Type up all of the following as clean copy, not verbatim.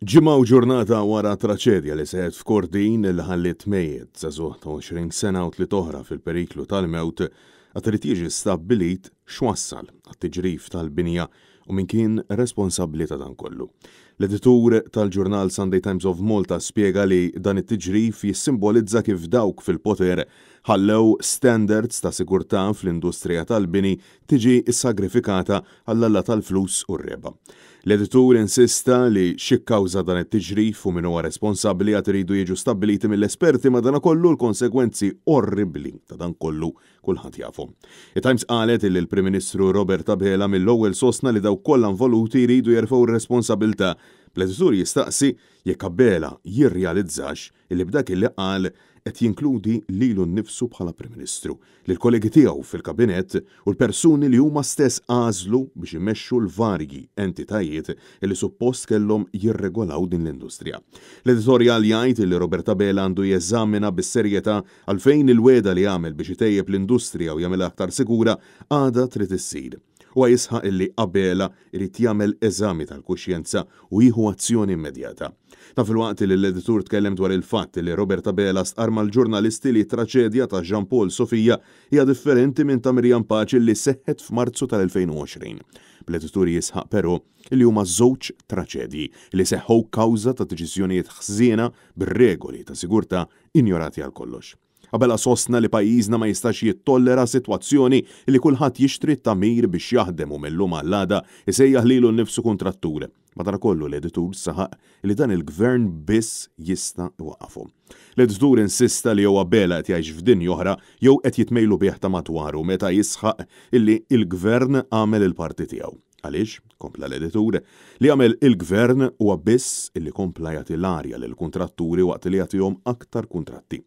Ġimgħa u ġurnata wara traċedja li seħet f'Kordin li ħallit mejjed żagħżugħ ta' 20 sena u tliet oħra fil-periklu tal-mewt għad irid jiġi stabbilit x'wassal għat-tiġrif tal-binja u min kien responsabbli ta' dan kollu. L-editur tal-ġurnal Sunday Times of Malta spjega li dan it-tiġrif jissimbolizza kif dawk fil-poter ħallew standards ta' sigurtà fl-industrija tal-bini tiġi issagrifikata għall-alla tal-flus u r-reba. L-editur insista li xikkawża dan it-tiġrif u min huwa responsabbli għad iridu jiġu stabbiliti mill-esperti madankollu l-konsegwenzi orribli ta' dan kollu kulħadd jafu. Il-Times qalet li l-Prim Ministru Robert Abela mill-ewwel sostna li dawk kollha involuti jridu jerfgħu r-responsabbiltà. L-editur jistaqsi jekk Abela jirrealizzax li b'dak illi qal qed jinkludi lilu nnifsu bħala Prim Ministru, li l-kollegi tiegħu fil-kabinett u l-persuni li huma stess għażlu biex imexxu l-varji entitajiet li suppost kellhom jirregolaw din l-industrija. L-editorjal jgħid li Robert Abela għandu jeżamina bis-serjetà għalfejn il-weda li għamel biex itejjeb l-industrija u jagħmilha aktar sigura għadha trid issir. U jisħaq illi Abela irid jagħmel eżami tal-kuxjenza u jieħu azzjoni immedjata. Ta' fil-waqt li l-editur tkellem dwar il-fatt li Robert Abela stqar mal-ġurnalisti li traċedja ta' Jean Paul Sofia hija differenti minn ta' Mirjam Paċi li seħħet f'Marzu tal-2020. L-editur jisħaq però li huma żewġ traċedji li seħħu kawża ta' deċiżjonijiet ħsiena bir-regoli ta' sigurtà injorati għal kollox. Abela sostna li pajjiżna ma jistax jittollera sitwazzjoni li kulħadd jixtri t-tamir biex jaħdem u mill-lum għall-għada isejjaħ lilu nnifsu kontrattur. Madankollu l-editur saħaq li dan il-gvern biss jista' iwaqqafhom. L-editur insista li jew Abela qed jgħix f'dinja oħra jew qed jitmejlu bih ta' madwaru meta jisħaq illi il-gvern għamel il-parti tiegħu. Għaliex, kompla l-editur, li għamel il-gvern huwa biss illi kompla jagħti l-arja lill-kuntratturi waqt li jagħtihom aktar kuntratti.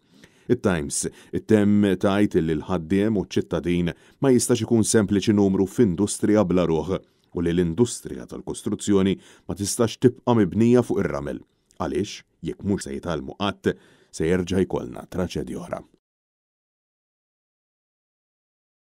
Il-Times ittemm tajt li l-ħaddiem u ċ-ċittadin ma jistax ikun sempliċi numru f'industrija bla ruħ u li l-industrija tal-kostruzzjoni ma tistax tibqa' mibnija fuq ir-ramel. Għaliex, jekk mhux se jitgħallmu qatt, se jerġa' jkollna traċedja oħra.